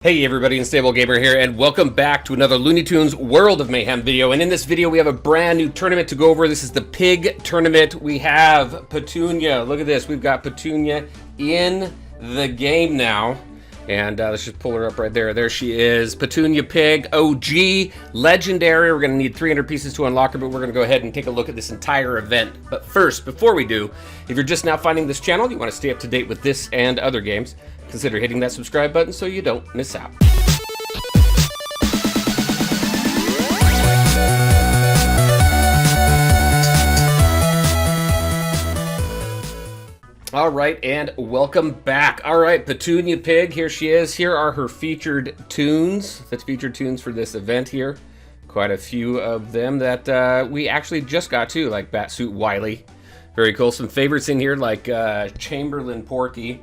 Hey everybody, Unstable Gamer here, and welcome back to another Looney Tunes World of Mayhem video. And in this video, we have a brand new tournament to go over. This is the Pig Tournament. We have Petunia. Look at this. We've got Petunia in the game now. And let's just pull her up right there. There she is. Petunia Pig, OG, Legendary. We're going to need 300 pieces to unlock her, but we're going to go ahead and take a look at this entire event. But first, before we do, if you're just now finding this channel, you want to stay up to date with this and other games, consider hitting that subscribe button so you don't miss out. All right, and welcome back. All right, Petunia Pig, here she is. Here are her featured tunes. That's featured tunes for this event here. Quite a few of them that we actually just got to, like Batsuit Wiley. Very cool. Some favorites in here like Chamberlain Porky.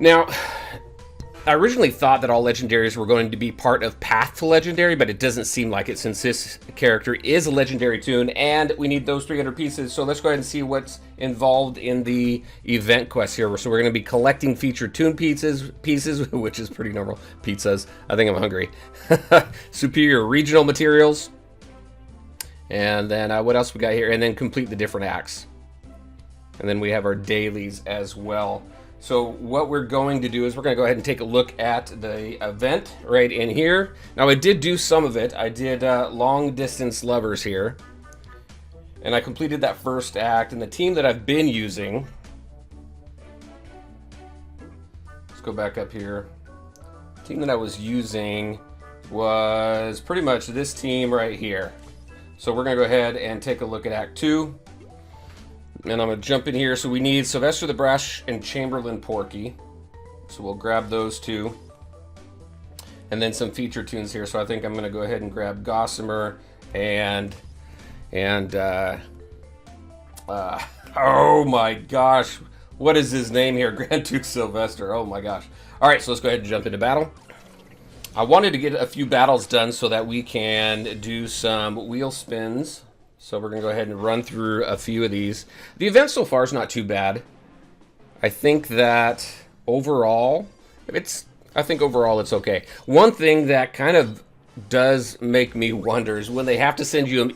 Now, I originally thought that all legendaries were going to be part of Path to Legendary, but it doesn't seem like it since this character is a legendary tune, and we need those 300 pieces. So let's go ahead and see what's involved in the event quest here. So we're going to be collecting featured tune pieces, which is pretty normal. Pizzas. I think I'm hungry. Superior regional materials. And then what else we got here? And then complete the different acts. And then we have our dailies as well. So what we're going to do is we're going to go ahead and take a look at the event right in here. Now I did do some of it. I did long distance lovers here. And I completed that first act. And the team that I've been using, let's go back up here. The team that I was using was pretty much this team right here. So we're going to go ahead and take a look at Act 2. And I'm going to jump in here. So we need Sylvester the Brush and Chamberlain Porky. So we'll grab those two. And then some feature tunes here. So I think I'm going to go ahead and grab Gossamer and oh my gosh. What is his name here? Grand Duke Sylvester. Oh my gosh. All right, so let's go ahead and jump into battle. I wanted to get a few battles done so that we can do some wheel spins. So we're going to go ahead and run through a few of these. The event so far is not too bad. I think that overall, it's okay. One thing that kind of does make me wonder is when they have to send you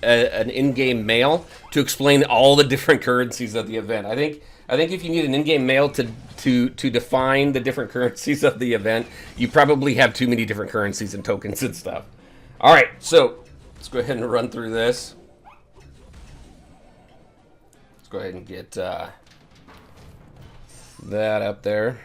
an in-game mail to explain all the different currencies of the event. I think if you need an in-game mail to define the different currencies of the event, you probably have too many different currencies and tokens and stuff. All right, so let's go ahead and run through this. Go ahead and get that up there.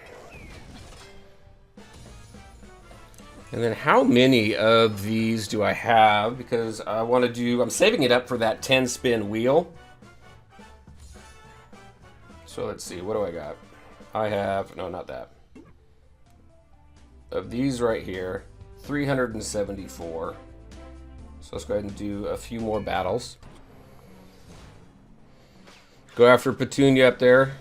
And then how many of these do I have? Because I want to do, I'm saving it up for that 10 spin wheel. So let's see, what do I got? I have, no, not that. Of these right here, 374. So let's go ahead and do a few more battles. Go after Petunia up there.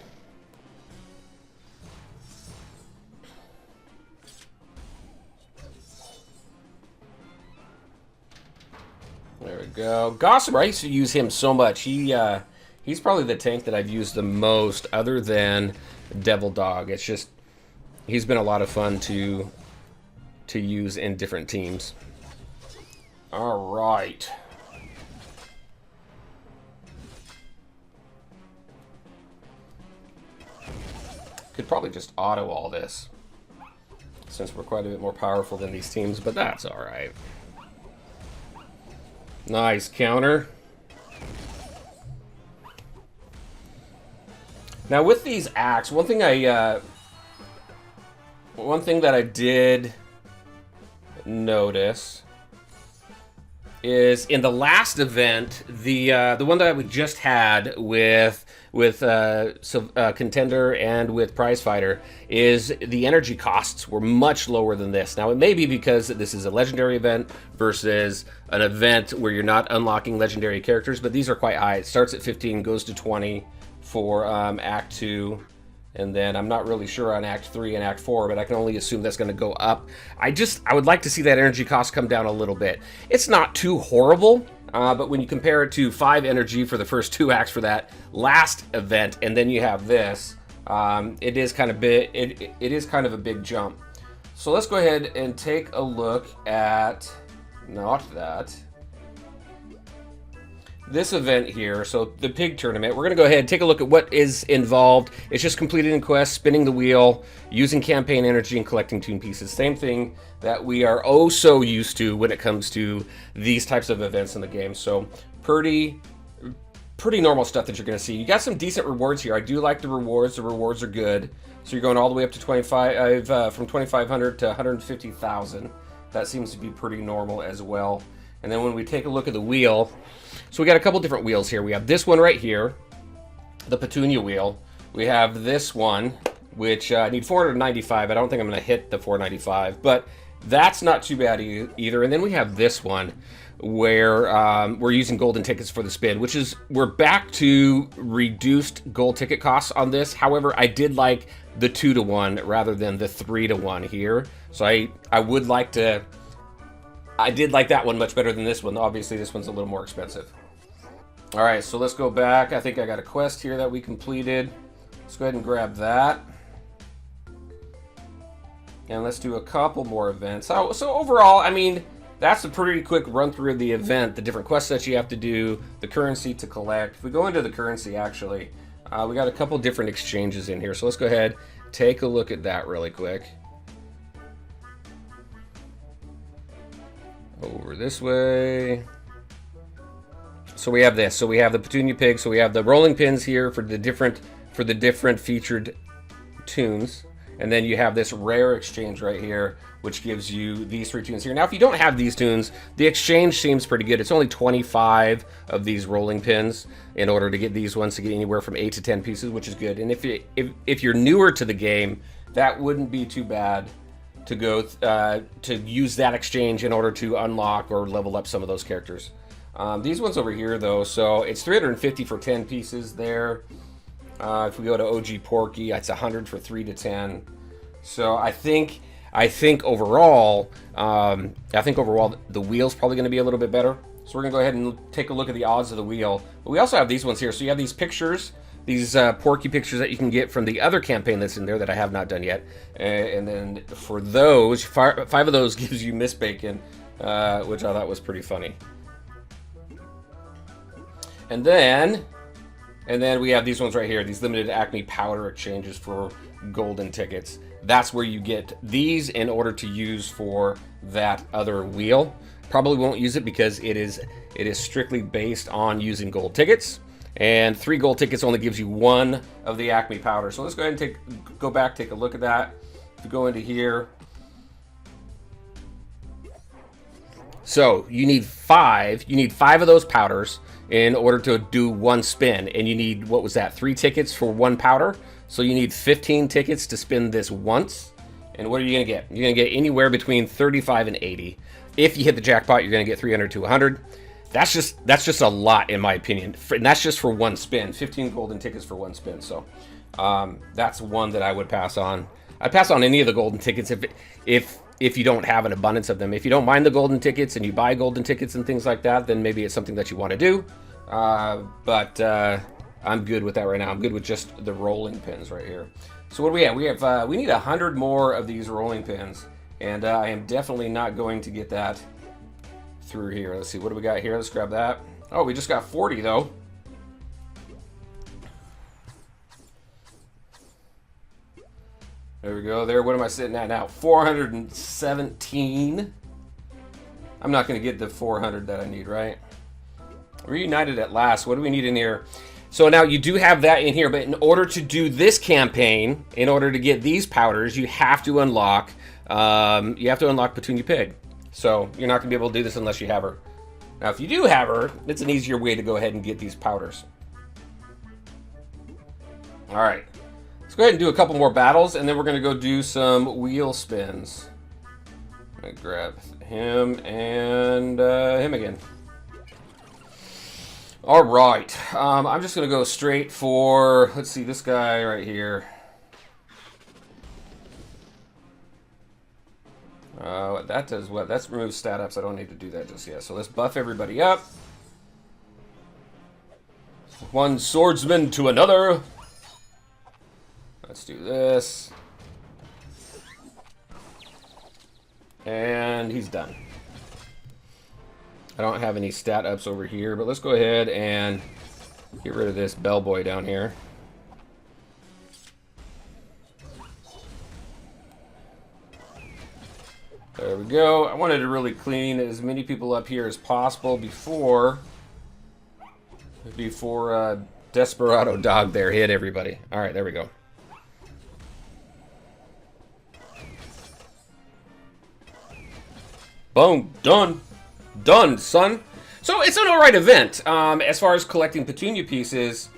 There we go. Gossamer, I used to use him so much. He's probably the tank that I've used the most other than Devil Dog. It's just, he's been a lot of fun to use in different teams. All right. Could probably just auto all this since we're quite a bit more powerful than these teams, but that's all right. Nice counter. Now with these acts, one thing that I did notice is in the last event, the one that we just had with Contender and with Prize Fighter, is the energy costs were much lower than this. Now it may be because this is a legendary event versus an event where you're not unlocking legendary characters, but these are quite high. It starts at 15, goes to 20 for Act 2. And then I'm not really sure on Act 3 and Act 4, but I can only assume that's going to go up. I would like to see that energy cost come down a little bit. It's not too horrible, but when you compare it to 5 energy for the first 2 acts for that last event, and then you have this, it is kind of big. It is kind of a big jump. So let's go ahead and take a look at, not that, this event here. So the pig tournament, we're going to go ahead and take a look at what is involved. It's just completing quests, spinning the wheel, using campaign energy, and collecting tune pieces. Same thing that we are oh so used to when it comes to these types of events in the game. So pretty normal stuff that you're going to see. You got some decent rewards here. I do like the rewards. The rewards are good. So you're going all the way up to 25, from 2,500 to 150,000. That seems to be pretty normal as well. And then when we take a look at the wheel, so we got a couple different wheels here. We have this one right here, the Petunia wheel. We have this one, which I need 495. I don't think I'm going to hit the 495, but that's not too bad either. And then we have this one where we're using golden tickets for the spin, which is, we're back to reduced gold ticket costs on this. However, I did like the 2-to-1 rather than the 3-to-1 here. So I would like to, I did like that one much better than this one. Obviously, this one's a little more expensive. All right, so let's go back. I think I got a quest here that we completed. Let's go ahead and grab that. And let's do a couple more events. So overall, I mean, that's a pretty quick run through of the event, the different quests that you have to do, the currency to collect. If we go into the currency, actually, we got a couple different exchanges in here. So let's go ahead, take a look at that really quick. Over this way. So we have this. So we have the Petunia Pig. So we have the rolling pins here for the different featured tunes. And then you have this rare exchange right here, which gives you these 3 tunes here. Now, if you don't have these tunes, the exchange seems pretty good. It's only 25 of these rolling pins in order to get these ones to get anywhere from 8 to 10 pieces, which is good. And if you're newer to the game, that wouldn't be too bad to go to use that exchange in order to unlock or level up some of those characters. These ones over here, though, so it's 350 for 10 pieces there. If we go to OG Porky, it's 100 for 3 to 10. So I think overall, the wheel's probably going to be a little bit better. So we're going to go ahead and take a look at the odds of the wheel. But we also have these ones here. So you have these pictures, these Porky pictures that you can get from the other campaign that's in there that I have not done yet. And then for those, 5 of those gives you Miss Bacon, which I thought was pretty funny. And then we have these ones right here, these limited Acme powder exchanges for golden tickets. That's where you get these in order to use for that other wheel. Probably won't use it because it is strictly based on using gold tickets. And 3 gold tickets only gives you 1 of the Acme powder. So let's go ahead and go back, take a look at that. If you go into here. So you need 5 of those powders in order to do 1 spin, and you need, what was that, 3 tickets for 1 powder? So you need 15 tickets to spin this once. And what are you gonna get? You're gonna get anywhere between 35 and 80. If you hit the jackpot, you're gonna get 300 to 100. That's just a lot, in my opinion. And that's just for 1 spin. 15 golden tickets for 1 spin. So that's one that I would pass on. I'd pass on any of the golden tickets if you don't have an abundance of them. If you don't mind the golden tickets and you buy golden tickets and things like that, then maybe it's something that you want to do. But I'm good with that right now. I'm good with just the rolling pins right here. So what do we have? We need 100 more of these rolling pins, and I am definitely not going to get that through here. Let's see, what do we got here? Let's grab that. Oh, we just got 40 though. There we go. There. What am I sitting at now? 417. I'm not going to get the 400 that I need, right? Reunited at last. What do we need in here? So now you do have that in here, but in order to do this campaign, in order to get these powders, you have to unlock Petunia Pig. So you're not going to be able to do this unless you have her. Now, if you do have her, it's an easier way to go ahead and get these powders. All right. Let's go ahead and do a couple more battles, and then we're going to go do some wheel spins. I'm going to grab him and him again. All right. I'm just going to go straight for, let's see, this guy right here. That does what? That's remove stat ups. I don't need to do that just yet. So let's buff everybody up. One swordsman to another. Let's do this. And he's done. I don't have any stat ups over here, but let's go ahead and get rid of this bellboy down here. There we go. I wanted to really clean as many people up here as possible before Desperado Dog there hit everybody. All right, there we go. Boom, done. Done, son. So it's an alright event. As far as collecting Petunia pieces,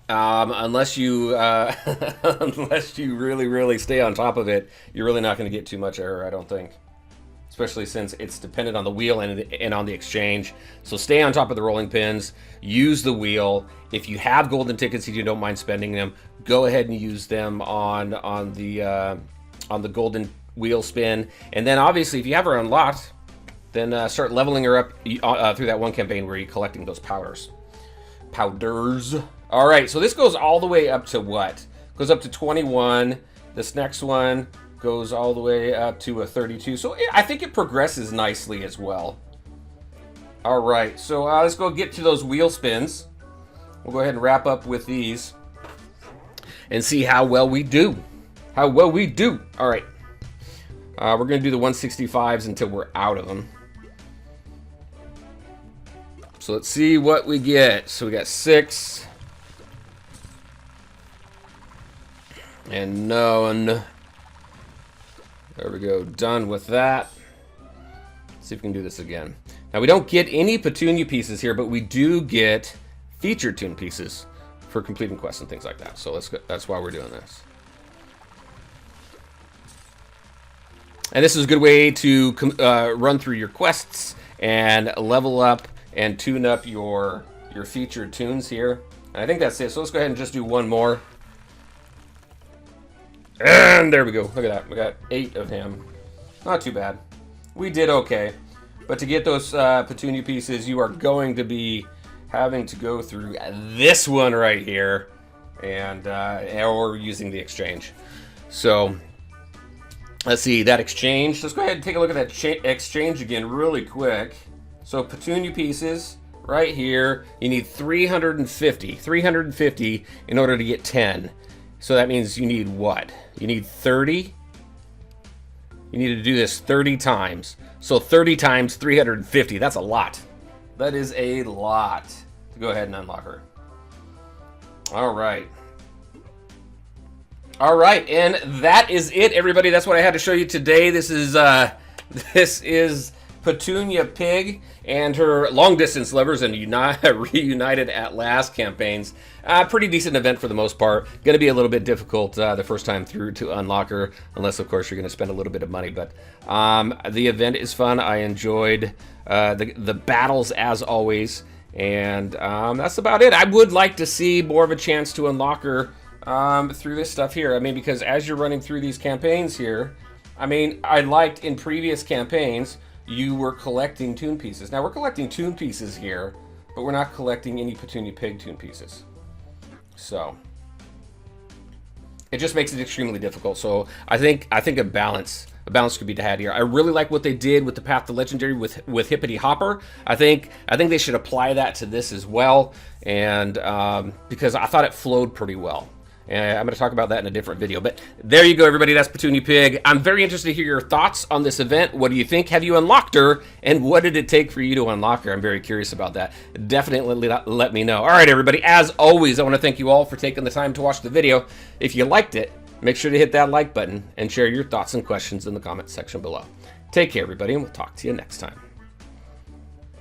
unless you unless you really stay on top of it, you're really not going to get too much error, I don't think. Especially since it's dependent on the wheel and on the exchange. So stay on top of the rolling pins. Use the wheel. If you have golden tickets and you don't mind spending them, go ahead and use them on the golden wheel spin. And then obviously if you have her unlocked, then start leveling her up through that one campaign where you're collecting those powders. All right, so this goes all the way up to what? Goes up to 21. This next one goes all the way up to a 32. So I think it progresses nicely as well. All right, so let's go get to those wheel spins. We'll go ahead and wrap up with these and see how well we do. How well we do. All right. We're going to do the 165s until we're out of them. So let's see what we get. So we got 6. And none. There we go. Done with that. Let's see if we can do this again. Now we don't get any Petunia pieces here, but we do get featured tune pieces for completing quests and things like that. So let's go. That's why we're doing this. And this is a good way to run through your quests and level up and tune up your featured tunes here. And I think that's it. So let's go ahead and just do one more. And there we go. Look at that. We got 8 of him. Not too bad. We did okay. But to get those Petunia pieces, you are going to be having to go through this one right here, and or using the exchange. So let's see that exchange. Let's go ahead and take a look at that exchange again really quick. So Petunia pieces right here, you need 350 in order to get 10. So that means you need what? You need 30. You need to do this 30 times. So 30 times 350, that's a lot. That is a lot to go ahead and unlock her. All right. All right, and that is it, everybody. That's what I had to show you today. This is Petunia Pig and her long-distance lovers and reunited at last campaigns. Pretty decent event for the most part. Going to be a little bit difficult the first time through to unlock her, unless, of course, you're going to spend a little bit of money. But the event is fun. I enjoyed the battles, as always. And that's about it. I would like to see more of a chance to unlock her through this stuff here. I mean, because as you're running through these campaigns here, I mean, I liked in previous campaigns, you were collecting tune pieces. Now, we're collecting tune pieces here, but we're not collecting any Petunia Pig tune pieces. So it just makes it extremely difficult. So I think a balance could be had here. I really like what they did with the Path to Legendary with Hippity Hopper. I think they should apply that to this as well, and because I thought it flowed pretty well. And I'm going to talk about that in a different video. But there you go, everybody. That's Petunia Pig. I'm very interested to hear your thoughts on this event. What do you think? Have you unlocked her? And what did it take for you to unlock her? I'm very curious about that. Definitely let me know. All right, everybody. As always, I want to thank you all for taking the time to watch the video. If you liked it, make sure to hit that like button and share your thoughts and questions in the comment section below. Take care, everybody, and we'll talk to you next time.